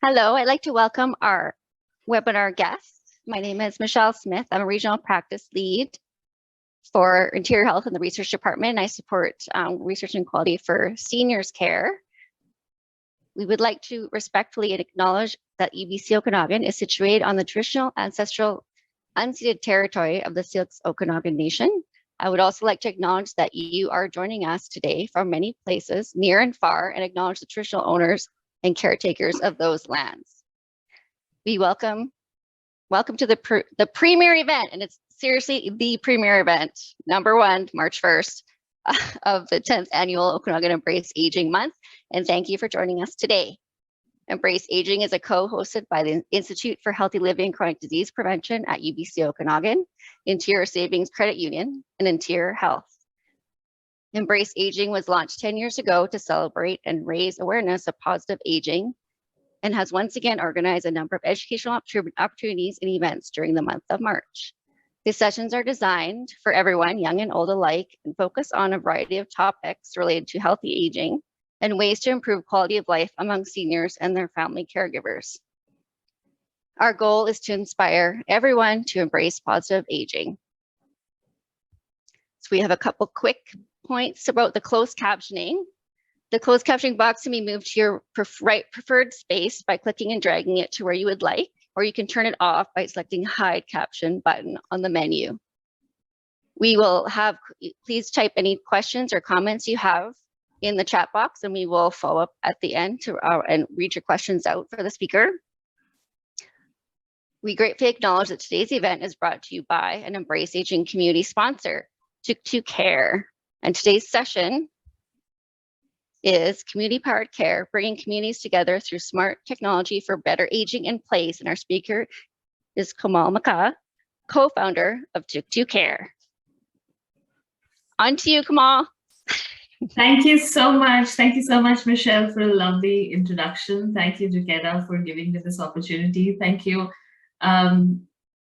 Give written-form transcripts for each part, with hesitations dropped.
Hello, I'd like to welcome our webinar guest. My name is Michelle Smith. I'm a regional practice lead for interior health in the research department. I support research and quality for seniors care. We would like to respectfully acknowledge that UBC Okanagan is situated on the traditional ancestral unceded territory of the Syilx Okanagan Nation. I would also like to acknowledge that you are joining us today from many places, near and far, and acknowledge the traditional owners and caretakers of those lands. We welcome to the premier event, and it's seriously the premier event, number one, March 1st, of the 10th annual Okanagan Embrace Aging Month, and thank you for joining us today. Embrace Aging is a co-hosted by the Institute for Healthy Living and Chronic Disease Prevention at UBC Okanagan, Interior Savings Credit Union, and Interior Health. Embrace Aging was launched 10 years ago to celebrate and raise awareness of positive aging, and has once again organized a number of educational opportunities and events during the month of March. These sessions are designed for everyone, young and old alike, and focus on a variety of topics related to healthy aging and ways to improve quality of life among seniors and their family caregivers. Our goal is to inspire everyone to embrace positive aging. So we have a couple quick points about the closed captioning. The closed captioning box can be moved to your preferred space by clicking and dragging it to where you would like, or you can turn it off by selecting Hide Caption button on the menu. We will have, please type any questions or comments you have in the chat box, and we will follow up at the end and read your questions out for the speaker. We gratefully acknowledge that today's event is brought to you by an Embrace Aging community sponsor, Tuktu Care. And today's session is community-powered care, bringing communities together through smart technology for better aging in place. And our speaker is Komal Makkad, co-founder of Tuktu Care. On to you, Komal. Thank you so much. Thank you so much, Michelle, for a lovely introduction. Thank you, Jukeda, for giving me this opportunity. Thank you.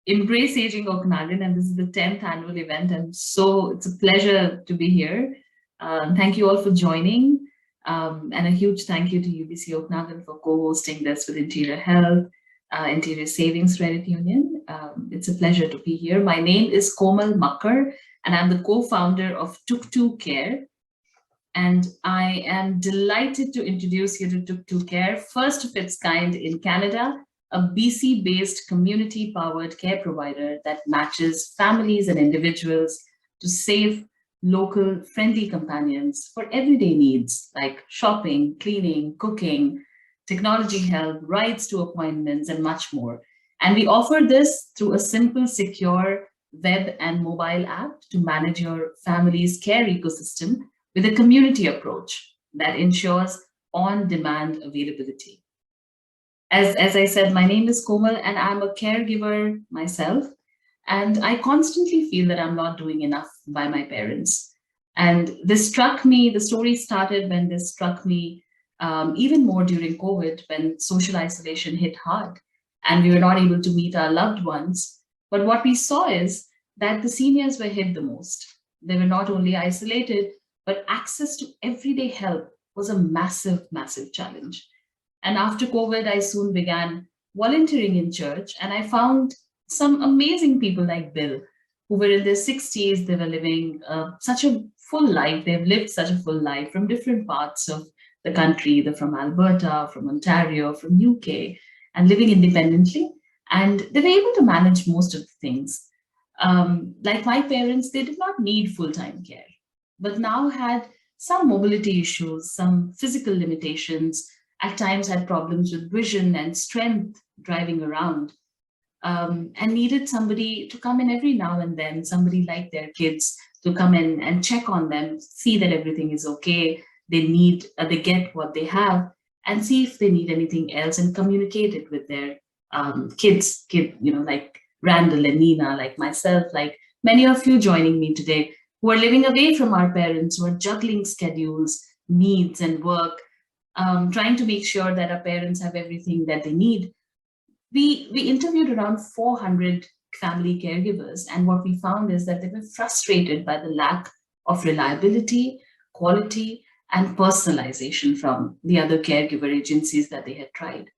Embrace Aging Okanagan, and this is the 10th annual event, and so it's a pleasure to be here. Thank you all for joining, and a huge thank you to UBC Okanagan for co-hosting this with Interior Health, Interior Savings Credit Union. It's a pleasure to be here. My name is Komal Makkad, and I'm the co-founder of Tuktu Care. And I am delighted to introduce you to Tuktu Care, first of its kind in Canada, a BC-based community-powered care provider that matches families and individuals to safe, local, friendly companions for everyday needs like shopping, cleaning, cooking, technology help, rides to appointments, and much more. And we offer this through a simple, secure web and mobile app to manage your family's care ecosystem with a community approach that ensures on-demand availability. As I said, my name is Komal, and I'm a caregiver myself, and I constantly feel that I'm not doing enough by my parents. And this struck me, the story started when this struck me even more during COVID, when social isolation hit hard and we were not able to meet our loved ones. But what we saw is that the seniors were hit the most. They were not only isolated, but access to everyday help was a massive, massive challenge. And after COVID, I soon began volunteering in church, and I found some amazing people like Bill, who were in their 60s. They were living such a full life. They've lived such a full life from different parts of the country. They're from Alberta, from Ontario, from UK, and living independently. And they were able to manage most of the things. Like my parents, they did not need full-time care, but now had some mobility issues, some physical limitations, at times had problems with vision and strength driving around, and needed somebody to come in every now and then, somebody like their kids to come in and check on them, see that everything is okay, they get what they have, and see if they need anything else, and communicate it with their kids, like Randall and Nina, like myself, like many of you joining me today, who are living away from our parents, who are juggling schedules, needs, and work, trying to make sure that our parents have everything that they need. We interviewed around 400 family caregivers, and what we found is that they were frustrated by the lack of reliability, quality, and personalization from the other caregiver agencies that they had tried.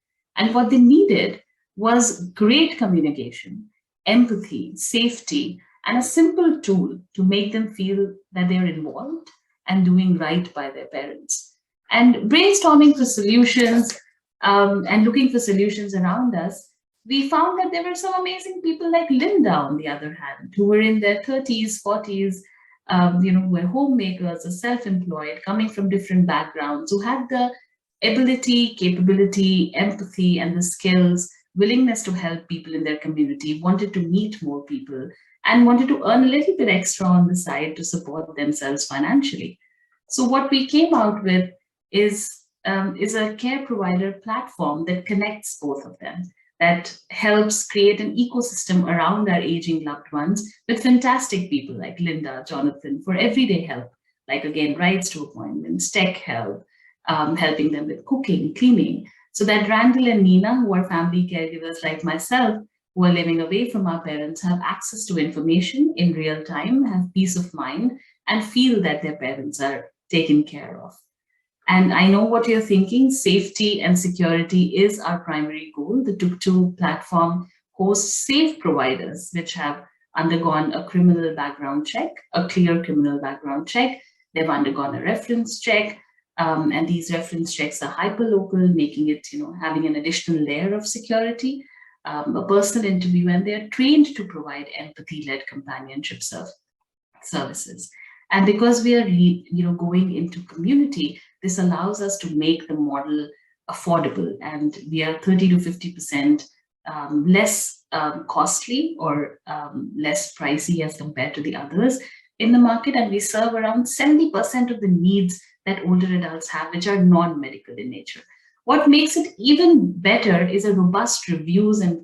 And what they needed was great communication, empathy, safety, and a simple tool to make them feel that they're involved and doing right by their parents. And brainstorming for solutions and looking for solutions around us, we found that there were some amazing people like Linda, on the other hand, who were in their 30s, 40s, who were homemakers or self-employed, coming from different backgrounds, who had the ability, capability, empathy, and the skills, willingness to help people in their community, wanted to meet more people, and wanted to earn a little bit extra on the side to support themselves financially. So what we came out with is a care provider platform that connects both of them, that helps create an ecosystem around our aging loved ones with fantastic people like Linda, Jonathan, for everyday help, like again, rides to appointments, tech help, helping them with cooking, cleaning, so that Randall and Nina, who are family caregivers like myself, who are living away from our parents, have access to information in real time, have peace of mind, and feel that their parents are taken care of. And I know what you're thinking, safety and security is our primary goal. The Tuktu platform hosts safe providers, which have undergone a criminal background check, a clear criminal background check. They've undergone a reference check, and these reference checks are hyperlocal, making it, having an additional layer of security, a personal interview, and they're trained to provide empathy-led companionship services. And because we are, going into community, this allows us to make the model affordable, and we are 30 to 50% less costly or less pricey as compared to the others in the market, and we serve around 70% of the needs that older adults have, which are non-medical in nature. What makes it even better is a robust reviews and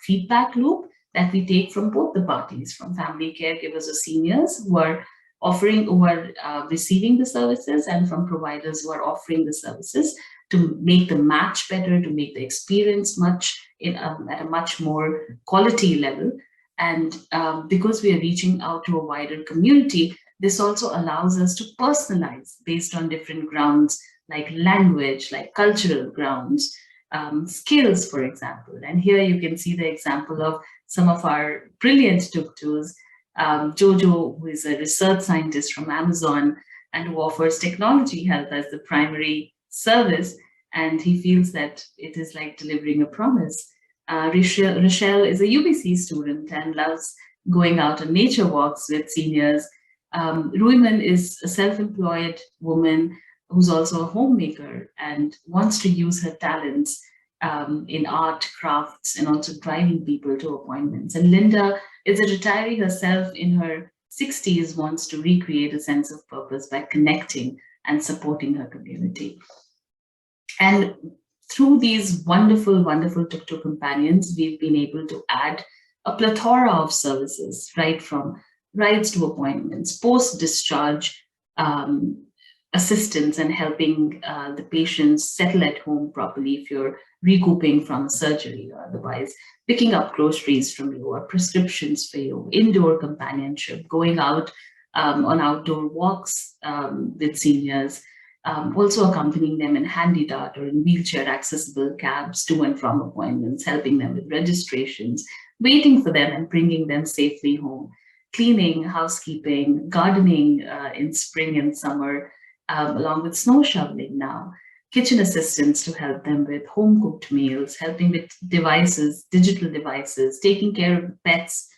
feedback loop that we take from both the parties, from family caregivers or seniors who are receiving the services, and from providers who are offering the services, to make the match better, to make the experience at a much more quality level. And because we are reaching out to a wider community, this also allows us to personalize based on different grounds, like language, like cultural grounds, skills, for example. And here you can see the example of some of our brilliant Tuktus, Jojo, who is a research scientist from Amazon and who offers technology health as the primary service, and he feels that it is like delivering a promise. Rochelle is a UBC student and loves going out on nature walks with seniors. Ruiman is a self-employed woman who's also a homemaker and wants to use her talents in art, crafts, and also driving people to appointments. And Linda is a retiree herself in her 60s, wants to recreate a sense of purpose by connecting and supporting her community. And through these wonderful, wonderful Tuktu companions, we've been able to add a plethora of services, right from rides to appointments, post-discharge assistance and helping the patients settle at home properly if you're recouping from a surgery or otherwise, picking up groceries from you or prescriptions for you, indoor companionship, going out on outdoor walks with seniors, also accompanying them in handy dart or in wheelchair accessible cabs to and from appointments, helping them with registrations, waiting for them and bringing them safely home, cleaning, housekeeping, gardening in spring and summer, along with snow shoveling now, kitchen assistants to help them with home cooked meals, helping with devices, digital devices, taking care of the pets,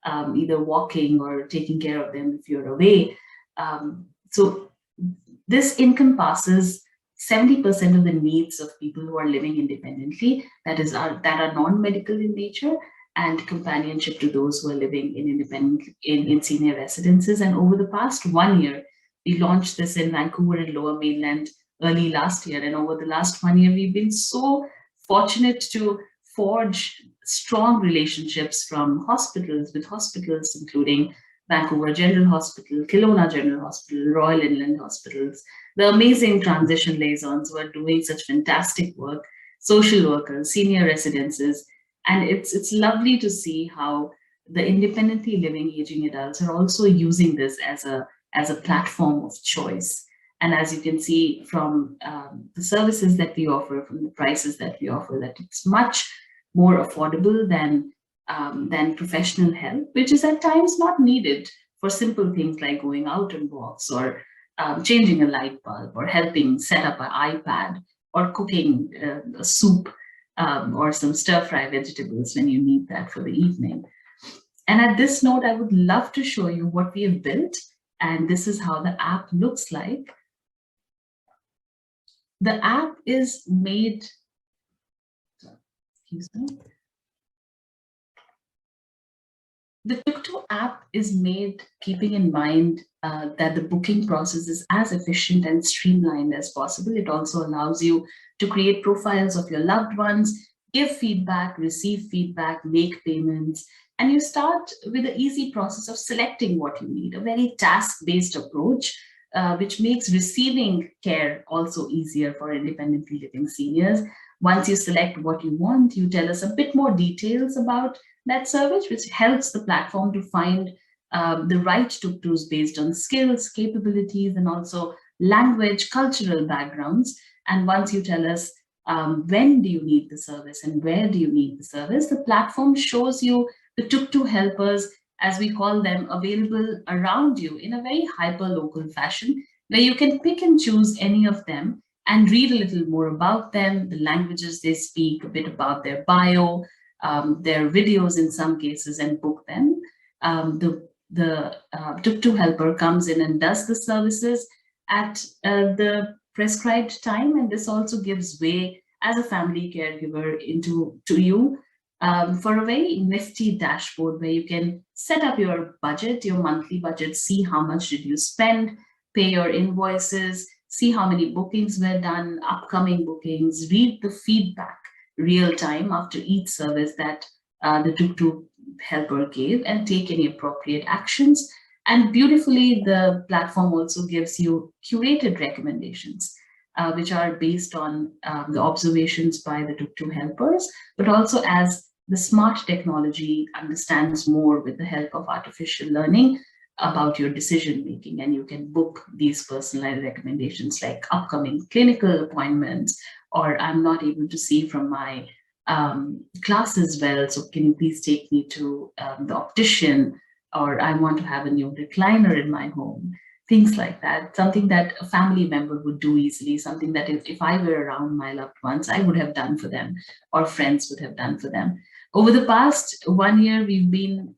either walking or taking care of them if you're away. So this encompasses 70% of the needs of people who are living independently, that are non-medical in nature, and companionship to those who are living in senior residences. And over the past 1 year, we launched this in Vancouver and Lower Mainland early last year. And over the last 1 year, we've been so fortunate to forge strong relationships with hospitals, including Vancouver General Hospital, Kelowna General Hospital, Royal Inland Hospitals, the amazing transition liaisons who are doing such fantastic work, social workers, senior residences. And it's lovely to see how the independently living aging adults are also using this as a platform of choice. And as you can see from the services that we offer, from the prices that we offer, that it's much more affordable than professional help, which is at times not needed for simple things like going out on walks, or changing a light bulb, or helping set up an iPad, or cooking a soup, or some stir-fry vegetables when you need that for the evening. And at this note, I would love to show you what we have built. And this is how the app looks like. The app is made, excuse me. The Tuktu app is made keeping in mind that the booking process is as efficient and streamlined as possible. It also allows you to create profiles of your loved ones, give feedback, receive feedback, make payments, and you start with the easy process of selecting what you need, a very task-based approach, which makes receiving care also easier for independently living seniors. Once you select what you want, you tell us a bit more details about that service, which helps the platform to find the right tuktus based on skills, capabilities, and also language, cultural backgrounds. And once you tell us when do you need the service and where do you need the service, the platform shows you the tuktu helpers, as we call them, available around you in a very hyper-local fashion, where you can pick and choose any of them and read a little more about them, the languages they speak, a bit about their bio, their videos in some cases, and book them. The Tuktu helper comes in and does the services at the prescribed time, and this also gives way as a family caregiver to you for a very nifty dashboard where you can set up your budget, your monthly budget, see how much did you spend, pay your invoices, see how many bookings were done, upcoming bookings, read the feedback real time after each service that the Tuktu helper gave, and take any appropriate actions. And beautifully, the platform also gives you curated recommendations, which are based on the observations by the Tuktu helpers, but also as the smart technology understands more with the help of artificial learning about your decision making, and you can book these personalized recommendations like upcoming clinical appointments, or I'm not able to see from my classes well, so can you please take me to the optician, or I want to have a new recliner in my home. Things like that, something that a family member would do easily, something that if I were around my loved ones, I would have done for them, or friends would have done for them. Over the past 1 year, we've been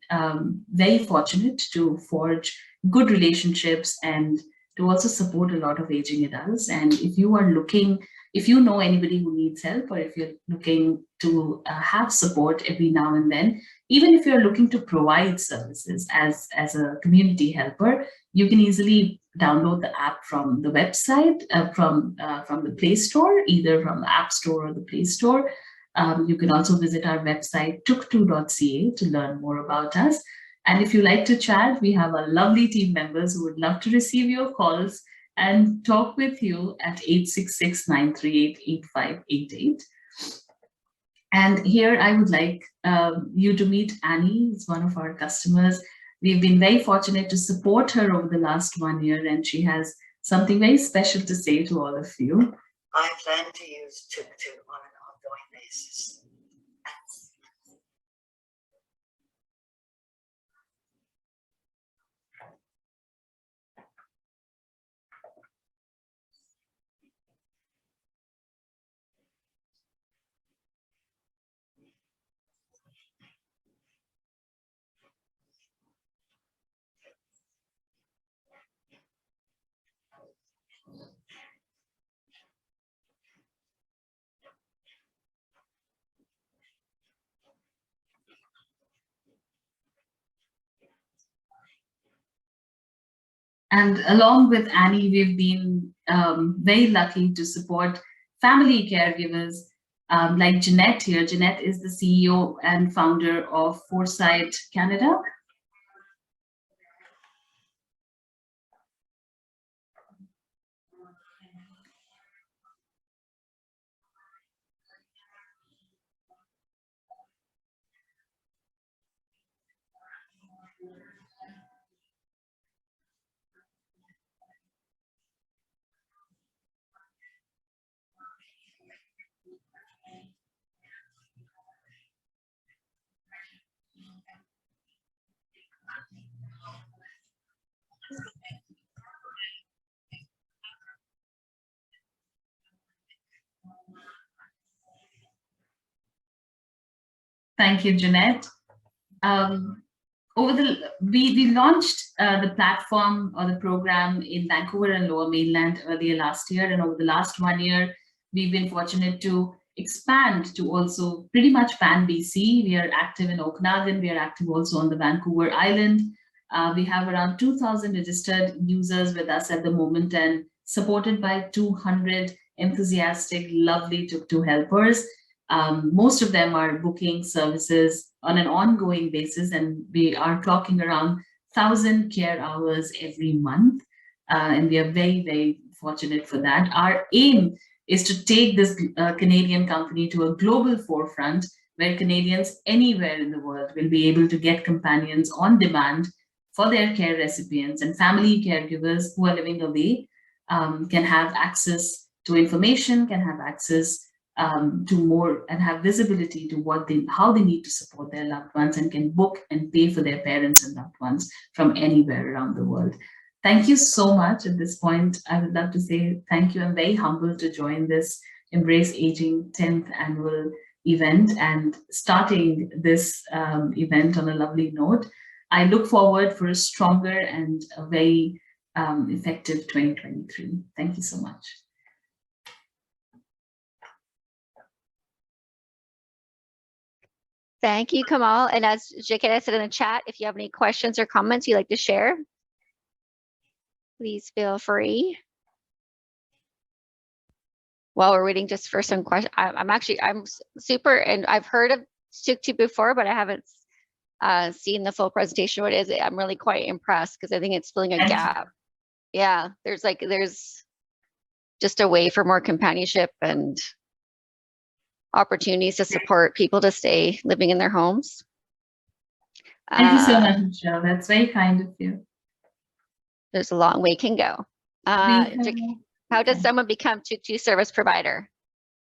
very fortunate to forge good relationships and to also support a lot of aging adults. And if you are looking, if you know anybody who needs help, or if you're looking to have support every now and then, even if you're looking to provide services as a community helper, you can easily download the app from the website, from the Play Store, either from the App Store or the Play Store. You can also visit our website, tuktu.ca, to learn more about us. And if you like to chat, we have a lovely team members who would love to receive your calls and talk with you at 866-938-8588. And here I would like you to meet Annie, who's one of our customers. We've been very fortunate to support her over the last 1 year, and she has something very special to say to all of you. I plan to use Tuktu on an ongoing basis. And along with Annie, we've been very lucky to support family caregivers like Jeanette here. Jeanette is the CEO and founder of Foresight Canada. Thank you, Jeanette. We launched the platform or the program in Vancouver and Lower Mainland earlier last year, and over the last 1 year, we've been fortunate to expand to also pretty much pan BC. We are active in Okanagan. We are active also on the Vancouver Island. We have around 2,000 registered users with us at the moment and supported by 200 enthusiastic, lovely Tuktu helpers. Most of them are booking services on an ongoing basis, and we are clocking around 1,000 care hours every month. And we are very, very fortunate for that. Our aim is to take this Canadian company to a global forefront where Canadians anywhere in the world will be able to get companions on demand for their care recipients, and family caregivers who are living away can have access to information, can have access to more, and have visibility to how they need to support their loved ones, and can book and pay for their parents and loved ones from anywhere around the world. Thank you so much. At this point, I would love to say thank you. I'm very humbled to join this Embrace Aging 10th annual event and starting this event on a lovely note. I look forward for a stronger and a very effective 2023. Thank you so much. Thank you, Komal. And as Jaketa said in the chat, if you have any questions or comments you'd like to share, please feel free. While we're waiting just for some questions, I'm super, and I've heard of Tuktu before, but I haven't seen the full presentation. What is it? I'm really quite impressed because I think it's filling a gap. Yeah, there's just a way for more companionship and opportunities to support people to stay living in their homes. Thank you so much, Michelle. That's very kind of you. There's a long way can go. How does someone become Tuktu service provider?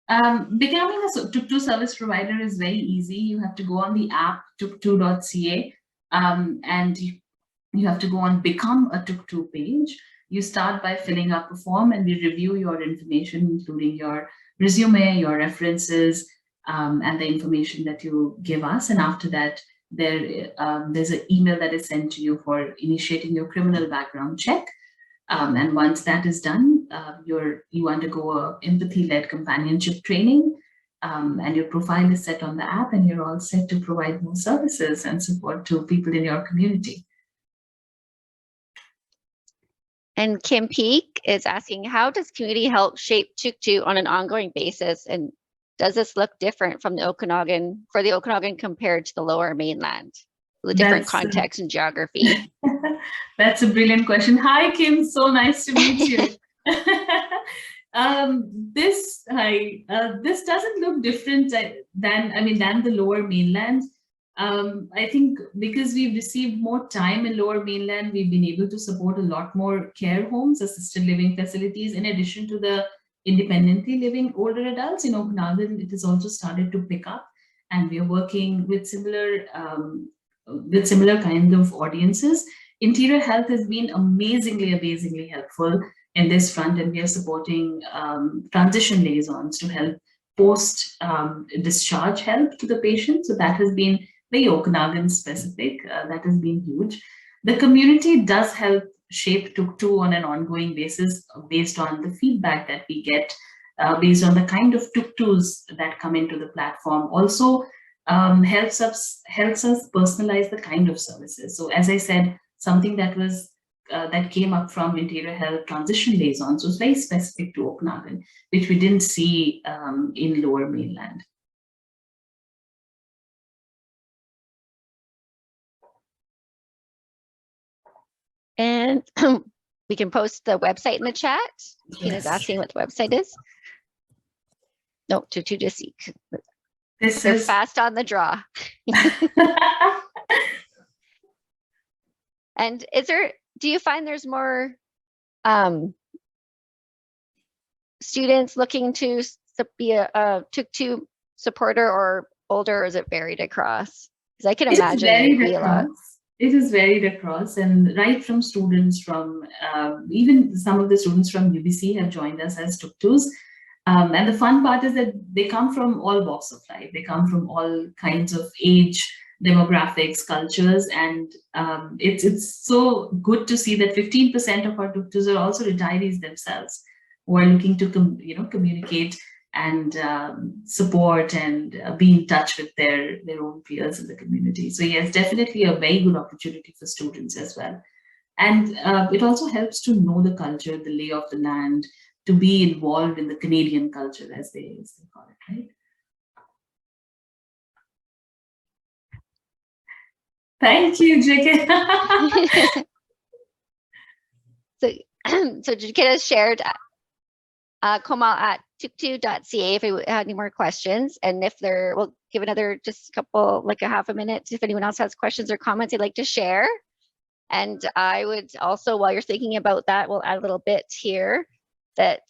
Becoming a Tuktu service provider is very easy. You have to go on the app tuktu.ca and you have to go on Become a Tuktu page. You start by filling up a form, and we review your information, including your resume, your references, and the information that you give us. And after that, there's an email that is sent to you for initiating your criminal background check. And once that is done, you undergo a empathy-led companionship training, and your profile is set on the app, and you're all set to provide more services and support to people in your community. And Kim Peak is asking, how does community help shape Tuktu on an ongoing basis? And does this look different from the Okanagan, for the Okanagan compared to the Lower Mainland? The different context and geography. That's a brilliant question. Hi, Kim. So nice to meet you. This doesn't look different than the Lower Mainland. I think because we've received more time in Lower Mainland, we've been able to support a lot more care homes, assisted living facilities, in addition to the independently living older adults. In Okanagan, it has also started to pick up, and we are working with similar kind of audiences. Interior Health has been amazingly helpful in this front, and we are supporting transition liaisons to help post discharge help to the patient. So that has been very Okanagan specific. That has been huge. The community does help shape Tuktu on an ongoing basis based on the feedback that we get, based on the kind of Tuktus that come into the platform. Also helps us personalize the kind of services. So as I said, something that came up from Interior Health transition liaisons was very specific to Okanagan, which we didn't see in Lower Mainland. And we can post the website in the chat. Tina's asking what the website is. No, Tuktu to seek. They're fast on the draw. And do you find there's more students looking to be a Tuktu supporter, or older, or is it varied across? Because I can imagine it is varied across, and right from students from even some of the students from UBC have joined us as Tuktus. And the fun part is that they come from all walks of life. They come from all kinds of age, demographics, cultures, and it's so good to see that 15% of our tuktus are also retirees themselves, who are looking to communicate and support and be in touch with their own peers in the community. So yes, definitely a very good opportunity for students as well. And it also helps to know the culture, the lay of the land, to be involved in the Canadian culture, as they call it, right? Thank you, JK. So Jikita shared Komal at tuktu.ca if you had any more questions. And if we'll give another just a couple, like a half a minute, if anyone else has questions or comments they'd like to share. And I would also, while you're thinking about that, we'll add a little bit here that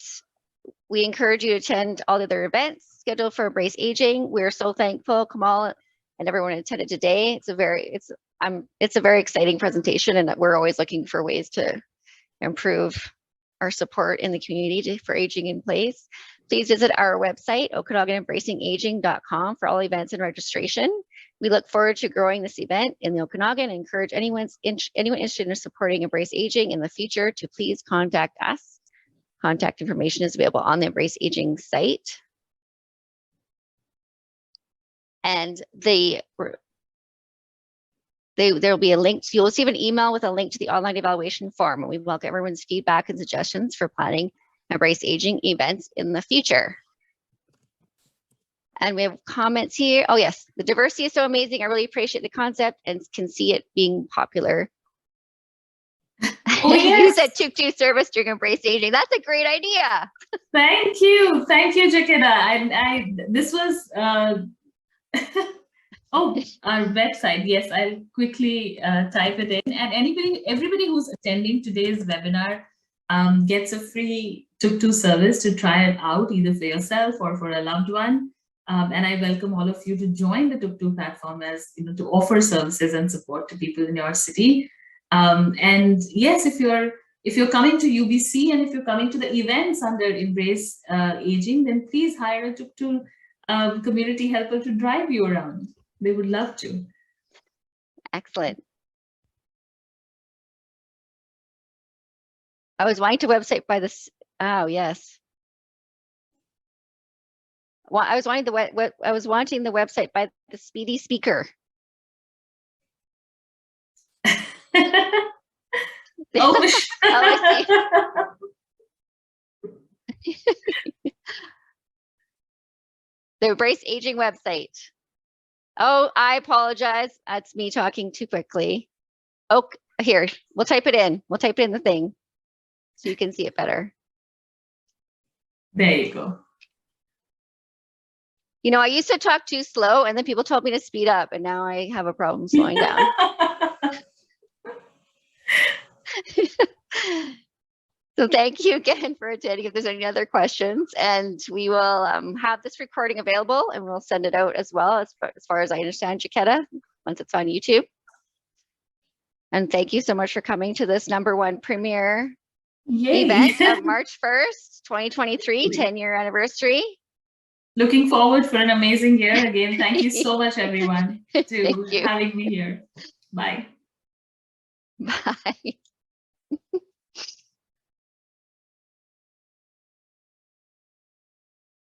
we encourage you to attend all the other events scheduled for Embrace Aging. We're so thankful, Komal and everyone attended today. It's a very exciting presentation, and we're always looking for ways to improve our support in the community for aging in place. Please visit our website, OkanaganEmbracingAging.com, for all events and registration. We look forward to growing this event in the Okanagan and encourage anyone interested in supporting Embrace Aging in the future to please contact us. Contact information is available on the Embrace Aging site. And there'll be a link. You'll receive an email with a link to the online evaluation form, and we welcome everyone's feedback and suggestions for planning Embrace Aging events in the future. And we have comments here. Oh yes, the diversity is so amazing. I really appreciate the concept and can see it being popular. Oh, yes. You said Tuktu service during Embrace Aging. That's a great idea. Thank you, Jakita. This was oh, our website. Yes, I'll quickly type it in. And everybody who's attending today's webinar gets a free Tuktu service to try it out, either for yourself or for a loved one. And I welcome all of you to join the Tuktu platform, as to offer services and support to people in your city. And yes, if you're coming to UBC and if you're coming to the events under Embrace Aging, then please hire a Tuktu community helper to drive you around. They would love to. Excellent. I was wanting to website by this. Oh yes. Well, I was wanting the website by the speedy speaker. Oh, I see. The Embrace Aging website. Oh, I apologize. That's me talking too quickly. Oh, here, we'll type it in. We'll type it in the thing so you can see it better. There you go. I used to talk too slow and then people told me to speed up, and now I have a problem slowing down. So thank you again for attending. If there's any other questions, and we will have this recording available and we'll send it out as well, as far as I understand, Jaketa, once it's on YouTube. And thank you so much for coming to this #1 premiere event of March 1st, 2023, 10-year anniversary. Looking forward for an amazing year again. Thank you so much, everyone, to having me here. Bye. Bye.